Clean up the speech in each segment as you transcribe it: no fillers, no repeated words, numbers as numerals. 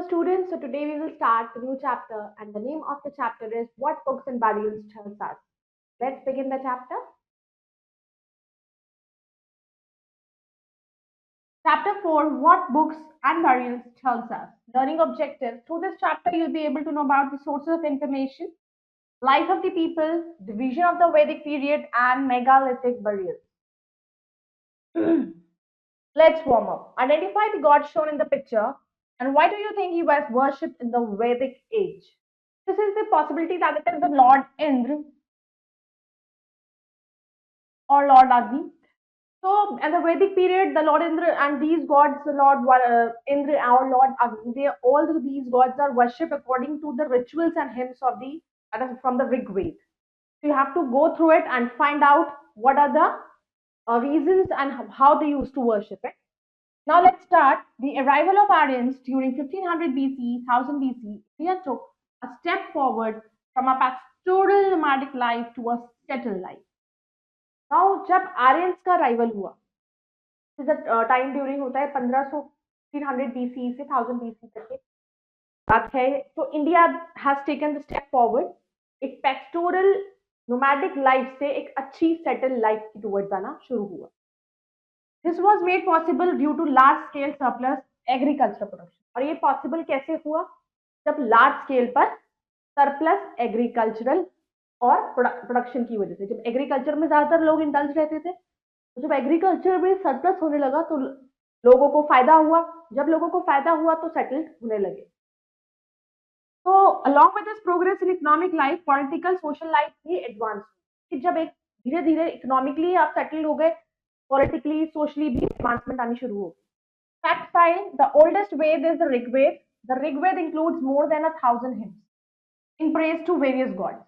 students, so today we will start the new chapter and the name of the chapter is What Books and Burials Tells Us. Let's begin the chapter. Chapter 4, What Books and Burials Tells Us. Learning objectives. Through this chapter, you'll be able to know about the sources of information, life of the people, division of the Vedic period, and megalithic burials. Let's warm up. Identify the god shown in the picture and why do you think he was worshipped in the Vedic age? This is the possibility that it is the Lord Indra or Lord Agni. So, in the Vedic period, the Lord Indra and these gods, the Lord Indra or Lord Agni, these gods are worshipped according to the rituals and hymns of that is from the Rig Veda. So, you have to go through it and find out what are the reasons and how they used to worship it. Now let's start. The arrival of Aryans during 1500 BC, 1000 BC, India took a step forward from a pastoral nomadic life to a settled life. Now जब Aryans का arrival हुआ, time during होता है 1500 1500 BC से 1000 BC तक की बात है, तो India has taken the step forward एक पेस्टोरल नोमैडिक लाइफ से एक अच्छी सेटल लाइफ की टुवर्ड्स आना शुरू हुआ. This was made possible due to large scale surplus agriculture production. और ये पॉसिबल कैसे हुआ? जब लार्ज स्केल पर सरप्लस एग्रीकल्चरल और प्रोडक्शन की वजह से, जब एग्रीकल्चर में ज्यादातर लोग इंडल्ज रहते थे, तो जब एग्रीकल्चर में सरप्लस होने लगा तो लोगों को फायदा हुआ. जब लोगों को फायदा हुआ तो सेटल्ड होने लगे. तो along with this progress in economic life, political social life भी एडवांस हुई. जब एक धीरे धीरे इकोनॉमिकली आप सेटल हो गए, politically, socially भी advancement आनी शुरू होगी. Fact 5, the oldest Ved is the Rig Ved. The Rig Ved includes more than 1000 hymns in praise to various gods.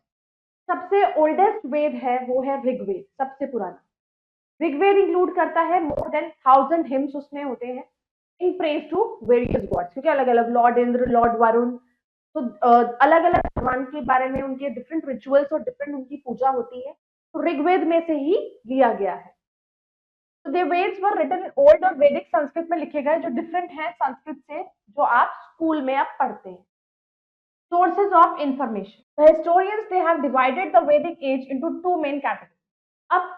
सबसे oldest Ved है वो है Rig Ved, सबसे पुराना. Rig Ved include करता है more than 1000 hymns उसमें होते हैं in praise to various gods, क्योंकि अलग अलग लॉर्ड इंद्र, लॉर्ड वरुण, तो अलग अलग भगवान के बारे में उनके डिफरेंट रिचुअल्स और डिफरेंट उनकी पूजा होती है. तो ऋग्वेद में से ही लिया गया है. तो the Veds were written in old और वैदिक संस्कृत में लिखे गए, जो डिफरेंट है संस्कृत से जो आप स्कूल में आप पढ़ते हैं. Sources of information. The historians they have divided the Vedic age into two main categories. अब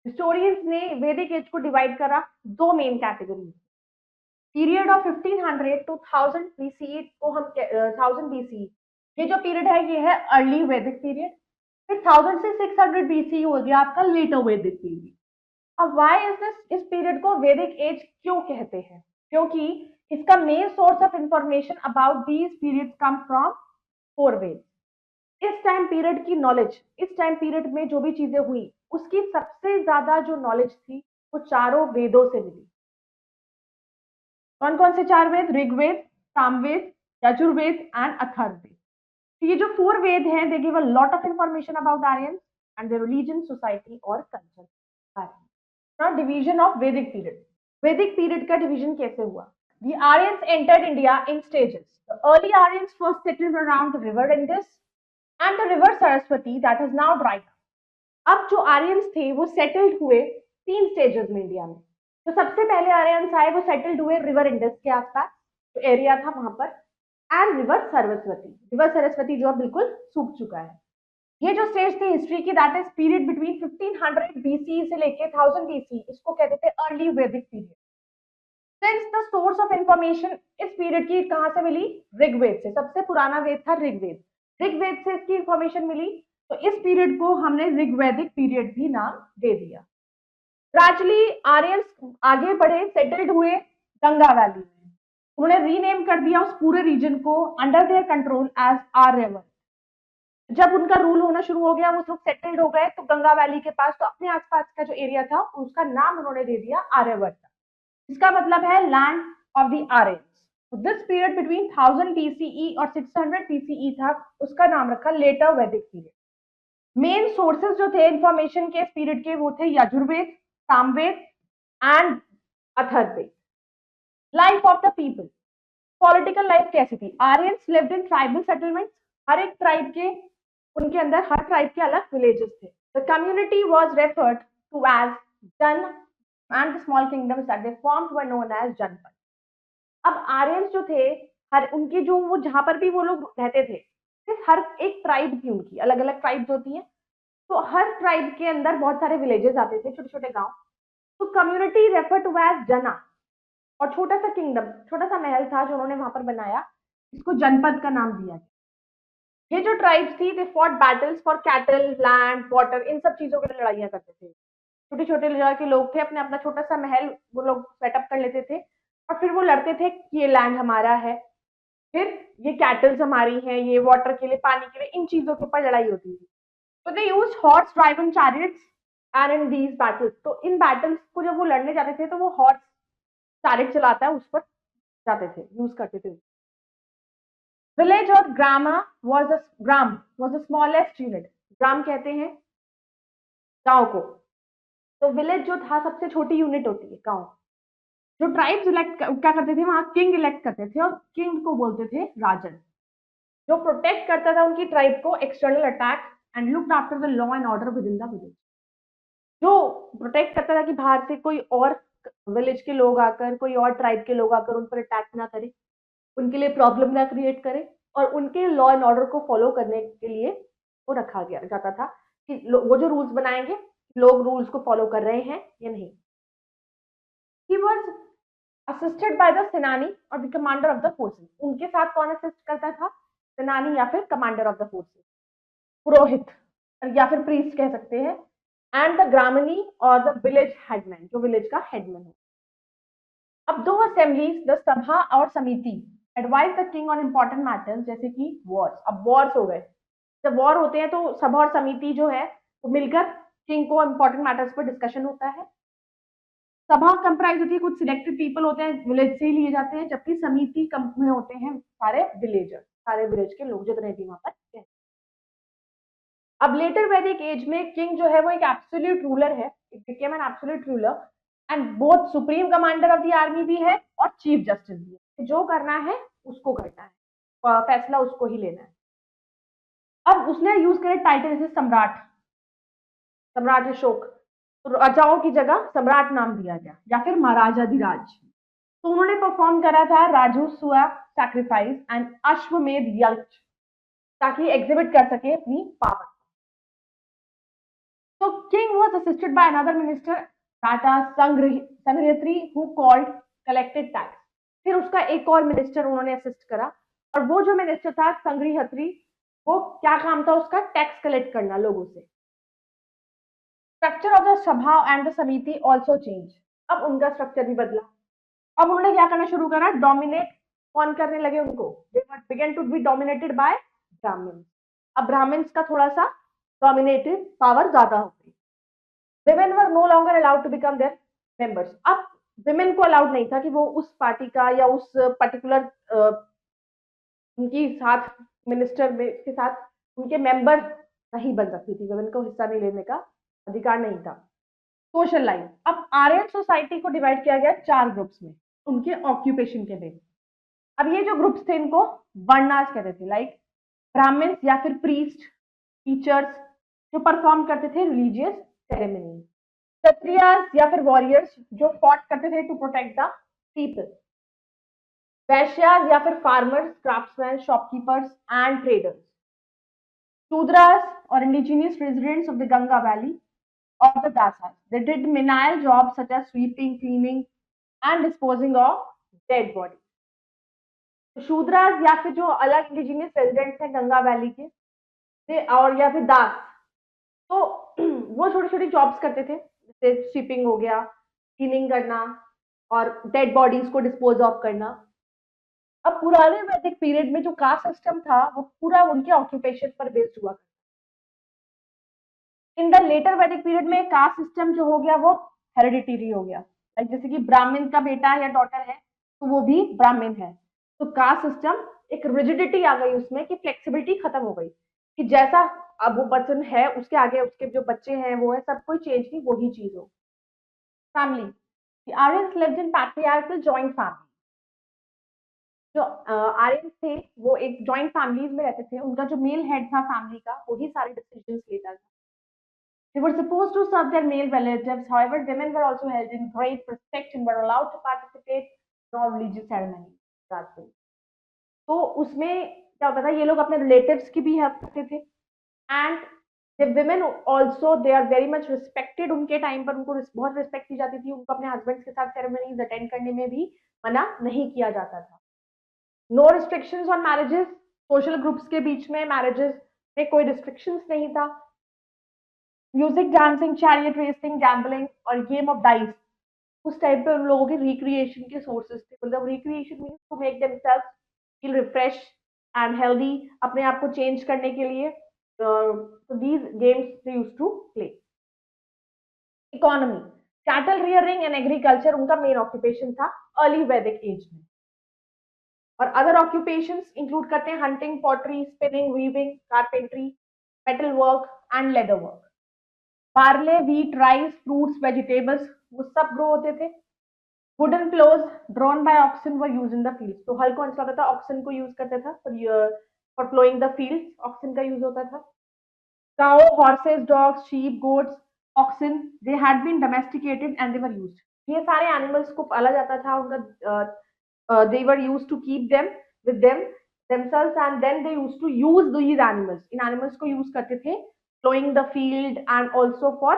historians ने वैदिक एज को डिवाइड करा दो main category. Period of 1500 to 1000 BCE को हम 1000 BCE, ये जो पीरियड है ये है अर्ली वैदिक पीरियड. फिर 1000 से 600 BCE हो गया आपका लेटर वैदिक पीरियड. अब वाई इज दिस, इस पीरियड को वैदिक एज क्यों कहते हैं? क्योंकि इसका main source of information about these periods come from four Veda. इस टाइम पीरियड की नॉलेज, इस टाइम पीरियड में जो भी चीजें हुई उसकी सबसे ज्यादा जो नॉलेज थी वो चारों वेदों से मिली. कौन कौन से चार वेद? ऋग्वेद, सामवेद, यजुर्वेद एंड अथर्ववेद. ये जो फोर वेद हैं they give a lot of information about Aryan and their religion, society और culture. Division of Vedic period. Vedic period का डिवीजन कैसे हुआ? The Aryans entered India in stages. The early Aryans first settled around the river Indus and the river Saraswati that is now dried up. अब जो Aryans थे वो settled हुए तीन stages में इंडिया में. तो सबसे पहले आर्यंस आए वो सेटल्ड हुए रिवर इंडस के आसपास जो एरिया था वहां पर, and river Saraswati. River Saraswati जो अब बिल्कुल सूख चुका है. ये जो स्टेज थी हिस्ट्री की, that is period between 1500 BC से लेके 1000 BC, इसको कहते थे अर्ली वैदिक period. Since the source of information इस पीरियड की कहां से मिली? ऋग्वेद से. सबसे पुराना वेद था ऋग्वेद. ऋग्वेद से इसकी इंफॉर्मेशन मिली, तो इस पीरियड को हमने ऋग्वैदिक पीरियड भी नाम दे दिया. ग्रेजुअली आर्यंस आगे बढ़े, सेटल्ड हुए गंगा वैली में. उन्होंने रीनेम कर दिया उस पूरे रीजन को under their control as Aryavarta. जब उनका रूल होना शुरू हो गया, वो लोग सेटल्ड हो गए, तो गंगा वैली के पास तो अपने आसपास का जो एरिया था उसका नाम उन्होंने दे दिया आर्यवर्त. इसका मतलब है land of the Aryans. This period between 1000 BCE और 600 BCE था, उसका नाम रखा letter Vedic period. Main sources जो थे इंफॉर्मेशन के इस पीरियड के वो थे Yajurveda, Samaveda and Atharvaveda. Life of the people. Political life कैसी थी? Aryans lived in tribal settlements. हर एक ट्राइब के, उनके अंदर हर ट्राइब के अलग विलेजेस थे. The community was referred to as jana and the small kingdoms that they formed were known as Janpad. अब आर्यंस जो थे, हर उनके जो वो जहां पर भी वो लोग रहते थे, सिर्फ हर एक ट्राइब थी उनकी, अलग अलग ट्राइब्स होती हैं, तो हर ट्राइब के अंदर बहुत सारे विलेजेस आते थे, छोटे छोटे गांव। तो कम्युनिटी रेफर टू एज जना, और छोटा सा किंगडम, छोटा सा महल था जो उन्होंने वहां पर बनाया, इसको जनपद का नाम दिया गया। ये जो ट्राइब्स थी, they fought battles for cattle, land, water, इन सब चीजों के लिए लड़ाइयां करते थे। छोटे छोटे जगह के लोग थे, अपने अपना छोटा सा महल वो लोग सेटअप कर लेते थे, और फिर वो लड़ते थे कि ये लैंड हमारा है, फिर ये कैटल्स हमारी हैं, ये वाटर के लिए, पानी के लिए, इन चीजों के ऊपर लड़ाई होती थी। तो they use horse driven chariots and in these battles, तो इन बैटल्स को जब वो लड़ने जाते थे तो वो हॉर्स चैरियट चलाता है उस पर जाते थे, यूज करते थे। विलेज और ग्राम वॉज द स्मॉलेस्ट यूनिट। ग्राम कहते हैं गांव को, तो विलेज जो था सबसे छोटी यूनिट होती है गांव। जो ट्राइब्स इलेक्ट क्या करते थे, वहां किंग इलेक्ट करते थे, और किंग को बोलते थे राजन, जो प्रोटेक्ट करता था उनकी ट्राइब को external attack and looked after the law and order with in the village. जो प्रोटेक्ट करता था कि बाहर से कोई और विलेज के लोग आकर, कोई और ट्राइब के लोग आकर उन पर अटैक ना करे, उनके लिए प्रॉब्लम ना क्रिएट करे, और उनके लॉ एंड ऑर्डर को फॉलो करने के लिए वो रखा गया जाता था कि वो जो रूल्स बनाएंगे, लोग रूल्स को फॉलो कर रहे हैं या नहीं। He was assisted by the सेनानी और the commander of the forces. उनके साथ कौन असिस्ट करता था, सेनानी या फिर कमांडर ऑफ द फोर्सेस, पुरोहित या फिर प्रीस्ट कह सकते हैं, एंड द ग्रामनी और द विलेज हेडमैन, जो विलेज का हेडमैन है। अब दो असेंबलीज, द सभा और समिति, advise the king on important matters, जैसे कि वॉर्स। अब वॉर्स हो गए, जब वॉर होते हैं तो सभा और समिति जो है वो मिलकर किंग को इंपॉर्टेंट मैटर्स पर डिस्कशन होता है। सभा कंप्राइज होती है, कुछ सिलेक्टेड पीपल होते हैं, विलेज से ही लिए जाते हैं, जबकि समिति में होते हैं सारे विलेजर, सारे विलेज के लोग जितने भी वहां पर हैं। अब लेटर वैदिक एज में किंग जो है वो एक एब्सोल्यूट रूलर है, it became an absolute ruler, and both supreme commander of the army भी है और चीफ जस्टिस भी है। जो करना है उसको करना है, फैसला उसको ही लेना है। अब उसने यूज करे टाइटल जैसे सम्राट, सम्राट अशोक, तो राजाओं की जगह सम्राट नाम दिया गया, या फिर महाराजा धीराज। तो उन्होंने परफॉर्म करा था राजसूया सैक्रिफाइस एंड अश्वमेध यज्ञ, ताकि एग्जिबिट कर सके अपनी पावर। तो king was assisted by another minister, टाटा Sangrahitri, who called collected tax. फिर उसका एक और मिनिस्टर उन्होंने असिस्ट करा, और वो जो मिनिस्टर था संग्रहित्री, वो क्या काम था उसका, टैक्स कलेक्ट करना लोगों से। स्ट्रक्चर ऑफ द सभा एंड द समिति ऑल्सो चेंज, अब उनका स्ट्रक्चर भी बदला। अब उन्होंने क्या करना शुरू करा, डोमिनेट कौन करने लगे उनको, they began to be dominated by Brahmin. अब ब्राह्मण्स का थोड़ा सा डोमिनेटेड पावर ज्यादा हो गई। women were no longer allowed to become their members। अब women को अलाउड नहीं था कि वो उस पार्टी का या उस पर्टिकुलर उनकी साथ मिनिस्टर में के साथ उनके मेंबर नहीं बन सकती थी, women को हिस्सा नहीं लेने का अधिकार नहीं था। सोशल लाइफ, अब आर्यन सोसाइटी को डिवाइड किया गया 4 ग्रुप्स में, उनके ऑक्यूपेशन के बेस। अब ये जो ग्रुप्स थे इनको वर्णास कहते थे, लाइक ब्राह्मण्स या फिर प्रीस्ट, टीचर्स, जो परफॉर्म करते थे रिलीजियस सेरेमनी, क्षत्रियास या फिर वॉरियर्स, जो फॉट करते थे to protect the people, Vaishyas या फिर farmers, craftsman, shopkeepers and traders, Shudras और indigenous residents of the Ganga valley, or the dasas. They did menial jobs such as sweeping, cleaning, and disposing of dead bodies. Shudras या फिर जो अलग indigenous residents हैं Ganga valley के, और या फिर दास, तो वो छोटी छोटी जॉब्स करते थे, जैसे स्वीपिंग हो गया, क्लीनिंग करना, और डेड बॉडीज को डिस्पोज ऑफ करना। अब पुराने वैदिक पीरियड में जो कास्ट सिस्टम था वो पूरा उनके ऑक्यूपेशन पर बेस्ड हुआ। In the letter Vedic period में कास्ट सिस्टम जो हो गया वो हेरिडिटरी हो गया, लाइक जैसे कि ब्राह्मण का बेटा या डॉटर है तो वो भी ब्राह्मण है। तो कास्ट सिस्टम एक रिजिडिटी आ गई उसमें, कि फ्लेक्सिबिलिटी खत्म हो गई, कि जैसा अब वो पर्सन है उसके आगे उसके जो बच्चे हैं वो है, सब कोई चेंज नहीं, वही चीज हो। Family, the Aryans lived in patriarchal joint family। जो आर्यंस थे वो एक जॉइंट फैमिलीज में रहते थे, उनका जो मेल हेड था फैमिली का वही सारे डिसीजंस लेता था। They were supposed to serve their male relatives. However, women were also held in great respect and were allowed to participate non religious ceremony. तो उसमें क्या होता था, ये लोग अपने रिलेटिव्स की भी हेल्प करते थे, and the women also they are very much respected। उनके टाइम पर उनको बहुत रिस्पेक्ट की जाती थी, उनको अपने हस्बैंड्स के साथ सेरेमनीज अटेंड करने में भी मना नहीं किया जाता था। No restrictions on marriages, social groups के बीच में मैरिजेस में कोई रिस्ट्रिक्शंस नहीं था। Music, dancing, chariot racing, gambling और गेम ऑफ डाइस उस टाइम पे उन लोगों के रिक्रिएशन के सोर्सेज थे। मतलब recreation means to make themselves feel refresh and healthy, अपने आप को चेंज करने के लिए। तो these games they used to play. Economy, cattle rearing and agriculture उनका मेन ऑक्यूपेशन था अर्ली वैदिक एज में। और अदर ऑक्यूपेशंस इंक्लूड करते हैं hunting, pottery, spinning, weaving, carpentry, metal work and leather work. Barley, wheat, rice, fruits, vegetables वो सब grow होते थे। Wooden ploughs drawn by oxen were used in the field. तो हल कौन सा होता था, ऑक्सन को यूज करता था for ploughing the field, oxen का यूज होता था। Cow, horses, dogs, sheep, goats, oxen they had been domesticated and they were used. ये सारे एनिमल्स को पाला जाता था, उनका they were used to keep them with themselves, and then they used to use these animals। In animals को use करते थे plowing the field and also for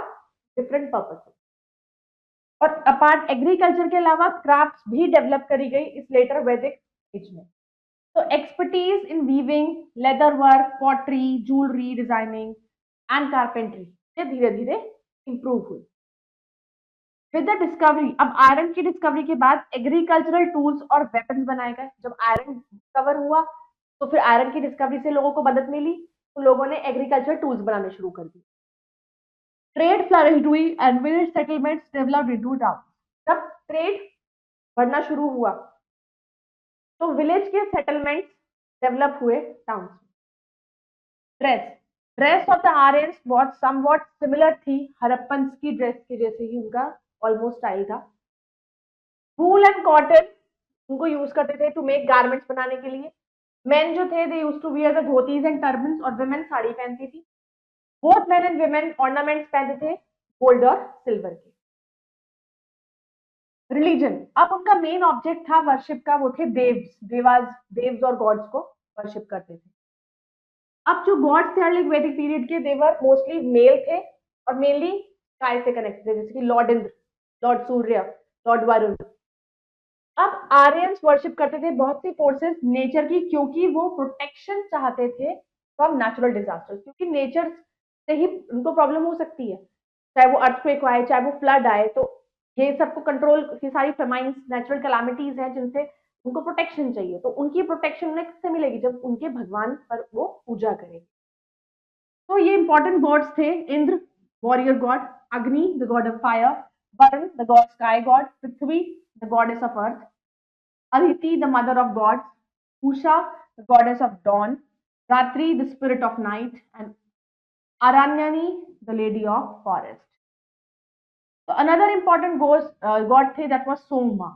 different purposes। और अपार्ट एग्रीकल्चर के अलावा क्राफ्ट्स भी डेवलप करी गई इस लेटर वैदिक एज में। तो expertise in weaving, leather work, pottery, jewellery designing and carpentry ये धीरे धीरे इंप्रूव हुई। विद द डिस्कवरी, अब आयरन की डिस्कवरी के बाद एग्रीकल्चरल टूल्स और वेपन्स बनाए गए। जब आयरन डिस्कवर हुआ तो फिर आयरन की डिस्कवरी से लोगों को मदद मिली, तो लोगों ने एग्रीकल्चर टूल्स बनाने शुरू कर दिए। ट्रेड फ्लरिश्ड हुई and village settlements developed into town. जब ट्रेड बढ़ना शुरू हुआ तो विलेज के सेटलमेंट्स डेवलप हुए टाउन में। Dress, dress of the Aryans was somewhat similar थी हड़प्पन की ड्रेस के जैसे ही उनका ऑलमोस्ट स्टाइल था। वूल एंड कॉटन उनको यूज करते थे टू मेक गारमेंट्स बनाने के लिए। मेन जो थे they used to wear the dhotis and turbans, और वुमेन साड़ी पहनती थी। Both men and women ornaments पहनते थे गोल्ड और सिल्वर के। रिलीजन, अब उनका मेन ऑब्जेक्ट था वर्शिप का, वो थे देव्स और गॉड्स को वर्शिप करते थे। अब जो गॉड्स थे अर्ली वैदिक पीरियड के, देवर मोस्टली मेल थे और मेनली स्काई से कनेक्टेड थे, जैसे कि लॉर्ड इंद्र, लॉर्ड सूर्य, लॉर्ड वरुण। अब आर्यंस वर्शिप करते थे बहुत सी फोर्सेस नेचर की, क्योंकि वो प्रोटेक्शन चाहते थे फ्रॉम नेचुरल डिजास्टर्स। क्योंकि नेचर से ही उनको प्रॉब्लम हो सकती है, चाहे वो अर्थक्वेक आए, चाहे वो फ्लड आए। तो ये सबको कंट्रोल, ये सारी फेमाइंस नेचुरल कैलामिटीज हैं जिनसे उनको प्रोटेक्शन चाहिए। तो उनकी प्रोटेक्शन उन्हें किससे मिलेगी, जब उनके भगवान पर वो पूजा करेंगे। तो ये इंपॉर्टेंट गॉड्स थे, इंद्र वॉरियर गॉड, अग्नि the God of fire, Varun the God sky God, Prithvi the goddess of earth, Aditi, the mother of gods, Usha, the goddess of dawn, Ratri, the spirit of night, and Aranyani, the lady of forest. So another important god थे that was Soma,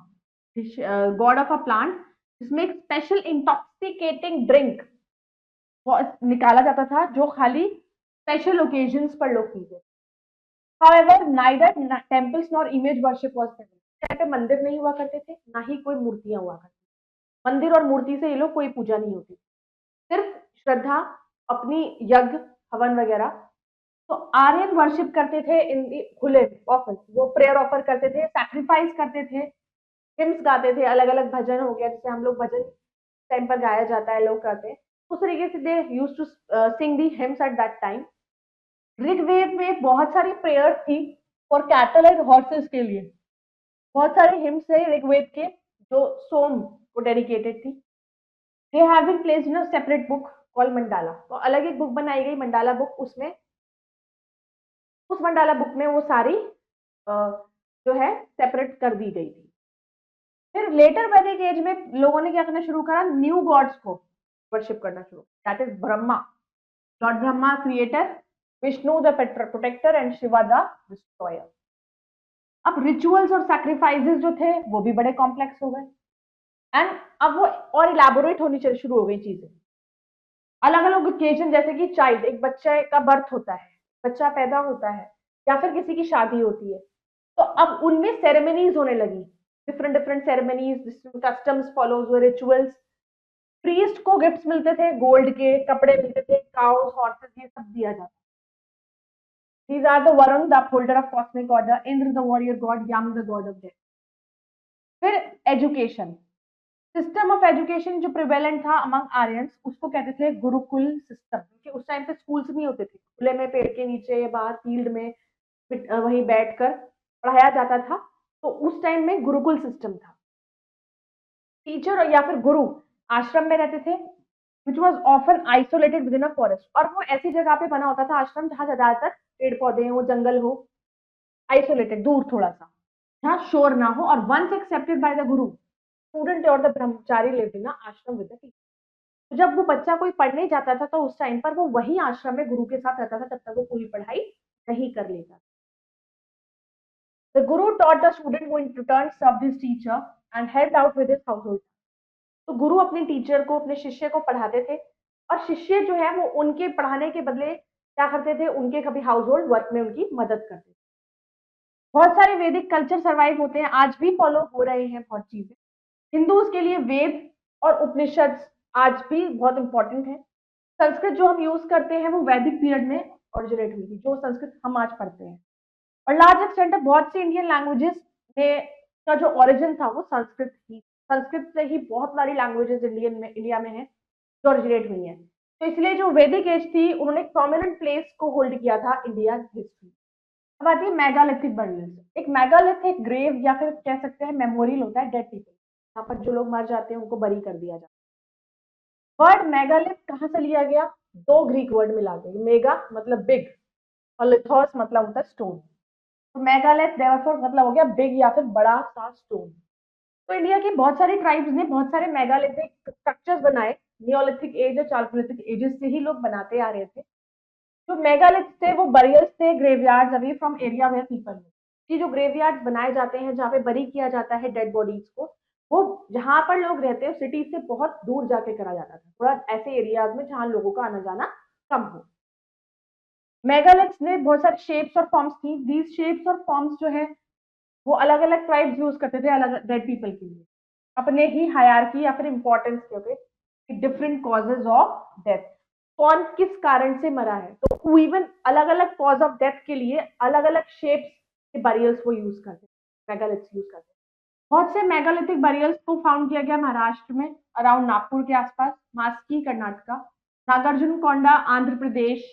god of a plant, जिसमें एक special intoxicating drink निकाला जाता था जो खाली special occasions पर लोग पीते। However, neither temples nor image worship was present। पे मंदिर नहीं हुआ करते थे, ना ही कोई मूर्तियां हुआ करती। मंदिर और मूर्ति से ये लोग कोई पूजा नहीं होती, सिर्फ श्रद्धा, अपनी यज्ञ, हवन वगैरह। तो आर्यन वर्शिप करते थे इन खुले ऑफर, वो प्रेयर ऑफर करते थे, सैक्रिफाइस करते थे, हिम्स गाते थे, अलग अलग भजन हो गया, जैसे हम लोग भजन टाइम पर गाया जाता है, लोग गाते हैं उस तरीके से। They used to sing the hymns at that time. Rigveda में बहुत सारी प्रेयर थी फॉर कैटल एंड हॉर्सेस के लिए। बहुत सारे हिम्स है ऋग्वेद के जो सोम को डेडिकेटेड थी। They have been placed in a separate book called Mandala. तो अलग एक बुक बनाई गई मंडाला बुक, उसमें उस मंडाला बुक में वो सारी जो है सेपरेट कर दी गई थी। फिर लेटर वैदिक एज में लोगों ने क्या करना शुरू करा, न्यू गॉड्स को वर्शिप करना शुरू, that is Brahma, Lord Brahma creator, Vishnu the protector and Shiva the destroyer. अब रिचुअल्स और सैक्रिफाइसेस जो थे वो भी बड़े कॉम्प्लेक्स हो गए, एंड अब वो और इलेबोरेट होनी शुरू हो गई चीजें। अलग अलग ओकेजन, जैसे कि चाइल्ड, एक बच्चे का बर्थ होता है, बच्चा पैदा होता है, या फिर किसी की शादी होती है, तो अब उनमें सेरेमनीज होने लगी। Different different ceremonies, customs follow हुए, रिचुअल्स। प्रीस्ट को गिफ्ट्स मिलते थे, गोल्ड के कपड़े मिलते थे, काउस, हॉर्सेस, ये सब दिया जाता। These are the Varun, the upholder of cosmic order, Indra, the warrior god, Yam, the god of death. फिर एजुकेशन, सिस्टम ऑफ एजुकेशन जो प्रिवेलेंट था अमंग आर्यंस, उसको कहते थे गुरुकुल सिस्टम, क्योंकि उस टाइम पे स्कूल्स नहीं होते थे, खुले में पेड़ के नीचे या बाहर फील्ड में वहीं बैठकर पढ़ाया जाता था। तो उस टाइम में गुरुकुल सिस्टम था। टीचर या फिर गुरु आश्रम में रहते थे, which was often isolated with in a forest, और वो ऐसी जगह पे बना होता था आश्रम जहां ज्यादातर पेड़ पौधे हो, जंगल हो, आइसोलेटेड, दूर थोड़ा सा, जहाँ शोर ना हो। और once accepted by the Guru, student और द ब्रह्मचारी लिव्ड इन आश्रम विद द टीचर। तो जब वो बच्चा कोई पढ़ने जाता था तो उस टाइम पर वो वही आश्रम में गुरु के साथ रहता था जब तक वो पूरी पढ़ाई नहीं कर लेता। The Guru taught the student who in return served his teacher and helped out with his household। तो गुरु अपने टीचर को, अपने शिष्य को पढ़ाते थे, और शिष्य जो है वो उनके पढ़ाने के बदले क्या करते थे, उनके कभी हाउस होल्ड वर्क में उनकी मदद करते थे। बहुत सारे वैदिक कल्चर सर्वाइव होते हैं, आज भी फॉलो हो रहे हैं बहुत चीजें। हिंदूज के लिए वेद और उपनिषद आज भी बहुत इंपॉर्टेंट है। संस्कृत जो हम यूज करते हैं वो वैदिक पीरियड में ओरिजिनेट हुई थी, जो संस्कृत हम आज पढ़ते हैं। और लार्ज एक्सटेंट बहुत सी इंडियन लैंग्वेजेस में का जो ओरिजिन था वो संस्कृत ही, संस्कृत से ही बहुत सारी लैंग्वेजेस इंडिया में है जो ओरिजिनेट हुई है। तो इसलिए जो वैदिक एज थी उन्होंने एक प्रोमिनेंट प्लेस को होल्ड किया था इंडिया हिस्ट्री। अब आती है मेगालिथिक बरियर्स। एक मेगालिथ एक ग्रेव या फिर कह सकते हैं मेमोरियल होता है डेड पीपल, यहाँ पर जो लोग मर जाते हैं उनको बरी कर दिया जाता है। वर्ड मेगालिथ कहाँ से लिया गया, दो ग्रीक वर्ड मिला के, मेगा मतलब बिग और लिथोस मतलब होता है स्टोन। तो मेगालिथ देयरफॉर मतलब हो गया बिग या फिर बड़ा सा स्टोन। तो इंडिया की बहुत सारी ट्राइब्स ने बहुत सारे मेगालिथिक स्ट्रक्चर्स बनाए, नियोलिथिक एज और चालकोलिथिक एजेस से ही लोग बनाते आ रहे थे। जो मेगालिथ थे वो बरियर्स थे, graveyards away from area where people live. ये जो ग्रेवयार्ड्स बनाए जाते हैं जहाँ पे बरी किया जाता है डेड बॉडीज को, वो जहाँ पर लोग रहते हैं सिटी से बहुत दूर जाके करा जाता था, थोड़ा ऐसे एरियाज में जहाँ लोगों का आना जाना कम हो। मेगालिथ्स ने बहुत सारे शेप्स और फॉर्म्स थी। दीज शेप्स और फॉर्म्स जो है वो अलग अलग ट्राइब्स यूज करते थे अलग डेड पीपल के लिए, अपने ही हायरार्की या फिर इंपॉर्टेंस के okay, different causes of death, कौन किस कारण से मरा है। तो इवन अलग अलग कॉज ऑफ डेथ के लिए अलग अलग शेप्स के बरियल्स वो यूज करते, मेगालिथ्स यूज करते। बहुत से मेगालिथिक बरियल्स को फाउंड किया गया महाराष्ट्र में, अराउंड नागपुर के आसपास, Maski Karnataka, Nagarjunakonda Andhra Pradesh,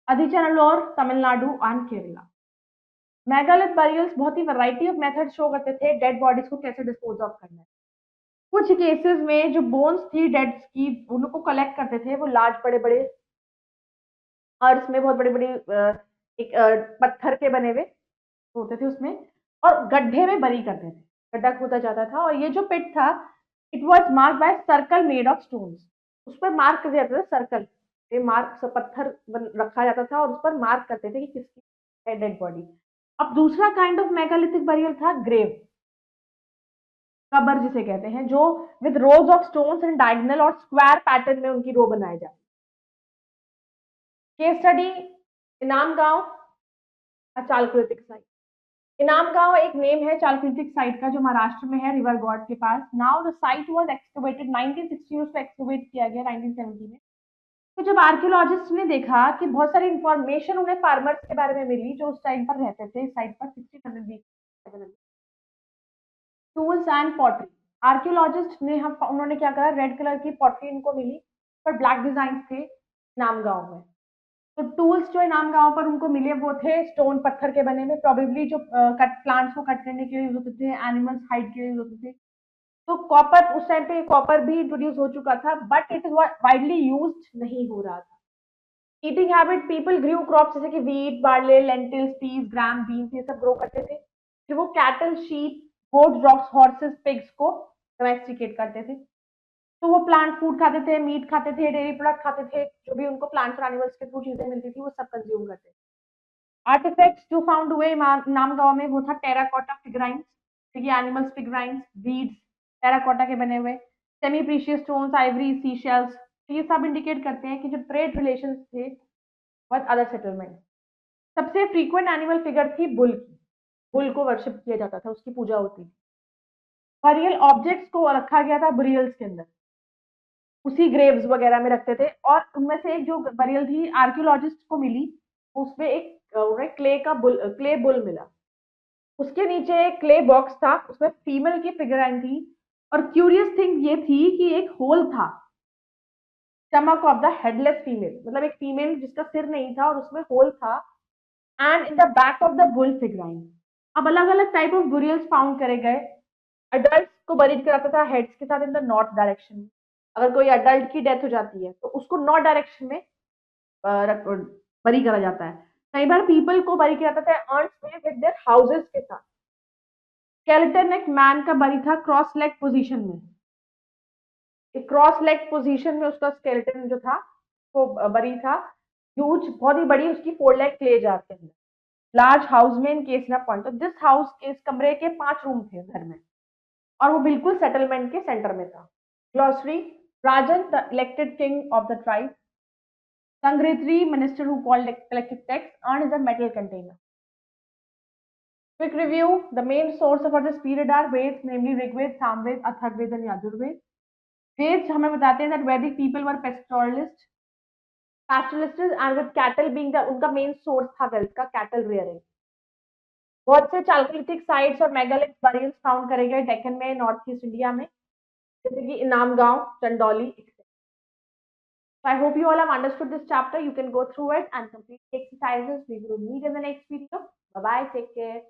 Adichanallur Tamil Nadu and Kerala. Megalith burials बहुत ही वैरायटी ऑफ मेथड शो करते थे डेड बॉडीज को कैसे डिस्पोज ऑफ करना है। कुछ केसेस में जो बोन्स थी डेड्स की उनको कलेक्ट करते थे, वो लार्ज बड़े बड़े अर्थ में बहुत बड़े बड़े एक पत्थर के बने हुए होते थे उसमें, और गड्ढे में बरी करते थे, गड्ढा खोदा जाता था। और ये जो पिट था it was mark by circle made of stones, उस पर मार्क कर दिया जाता था सर्कल, ये मार्क पत्थर रखा जाता था और उस पर मार्क करते थे कि किसकी है डेड बॉडी। अब दूसरा काइंड ऑफ मेगालिथिक बरियल था ग्रेव, कबर जिसे कहते हैं, जो with rose of stones and diagonal और स्क्वायर पैटर्न में उनकी रो बनाए जाते। केस स्टडी इनाम गांव, चालकुलिथिक साइट। इनाम गांव एक नेम है चालकुलिथिक साइट का जो महाराष्ट्र में है, रिवर गॉड के पास। Now the site was excavated 1960 में, उसको एक्सकवेट किया गया 1970 में। तो जब आर्कियोलॉजिस्ट ने देखा कि बहुत सारी इंफॉर्मेशन उन्हें फार्मर्स के बारे में मिली जो उस टाइम पर रहते थे इस साइट पर 1600 BC, tools and pottery. Archaeologist ने हम उन्होंने क्या करा, रेड कलर की पॉटरी इनको मिली पर ब्लैक डिजाइन थे इनाम गांव में। तो टूल्स जो इनाम गांव पर उनको मिले वो थे स्टोन, पत्थर के बने हुए, प्रोबेबली जो कट प्लांट्स को कट करने के लिए यूज होते थे, एनिमल्स हाइड के लिए यूज होते थे। तो कॉपर उस टाइम पे कॉपर भी इंट्रोड्यूस हो चुका था but it is widely used नहीं हो रहा था। ईटिंग हैबिट, पीपल ग्रू क्रॉप्स जैसे कि वीट, बार्ले, लेंटिल्स, पीस, ग्राम, बीन्स, ये सब ग्रो करते थे। फिर वो cattle, sheep, goats, dogs, horses, pigs को डोमेस्टिकेट करते थे। तो वो प्लांट फूड खाते थे, मीट खाते थे, डेयरी प्रोडक्ट खाते थे, जो भी उनको प्लांट्स और एनिमल्स के थ्रू चीजें मिलती थी वो सब कंज्यूम करते थे। आर्टिफैक्ट्स जो फाउंड हुए नाम गांव में वो था टेराकोटा फिगराइंस, देखिए एनिमल्स फिगराइंस, बीड्स टेराकोटा के बने हुए, semi precious stones, Ivory, sea shells. तो ये सब इंडिकेट करते हैं कि जो ट्रेड रिलेशंस थे विद अदर सेटलमेंट। सबसे फ्रीक्वेंट एनिमल फिगर थी बुल की, बुल को वर्शिप किया जाता था, उसकी पूजा होती थी। बरियल ऑब्जेक्ट्स को रखा गया था बुरियल्स के अंदर, उसी ग्रेव्स वगैरह में रखते थे। और उनमें से एक जो बरियल थी आर्कियोलॉजिस्ट को मिली, उसमें एक क्ले बुल मिला। उसके नीचे एक क्ले बॉक्स था, उसमें फीमेल की फिगर थी। और क्यूरियस थिंग ये थी कि एक होल था, stomach of the headless female, मतलब एक फीमेल जिसका सिर नहीं था और उसमें होल था। And in the back of the bull figurine. अब अलग अलग टाइप ऑफ बुरियल्स फाउंड करे गए। अडल्ट को बरीड कराता था हेड्स के साथ इन द नॉर्थ डायरेक्शन में। अगर कोई अडल्ट की डेथ हो जाती है तो उसको नॉर्थ डायरेक्शन में बरी करा जाता है। कई बार पीपल को बरी किया जाता था अर्न्स में विद देयर हाउसेस के साथ। स्केलेटन एक मैन का बरी था क्रॉस लेग पोजीशन में। एक क्रॉस लेग पोजीशन में उसका स्केलेटन जो था वो बरी था। ह्यूज, बहुत ही बड़ी उसकी 4 लेग क्ले जाते हैं। लार्ज हाउस में इन केस ना पॉइंट, तो दिस हाउस, इस कमरे के 5 रूम थे घर में, और वो बिल्कुल सेटलमेंट के सेंटर में था। Glossary, Rajan the elected king of the tribe. Sangritri, minister who called collected text, and is a metal container. Quick review: the main source for this period are Veds, namely Rigved, Samved, Atharved, and Yajurved. Veds हमें बताते हैं that Vedic people were pastoralists, and with cattle being the उनका main source था wealth का, cattle rearing. बहुत से Chalcolithic sites और megalith burials found करे गए डेक्कन में, नॉर्थ ईस्ट इंडिया में, जैसे कि इनाम गांव, Chandauli. So I hope you all have understood this chapter. You can go through it and complete the exercises. We will meet in the next video. Bye bye. Take care.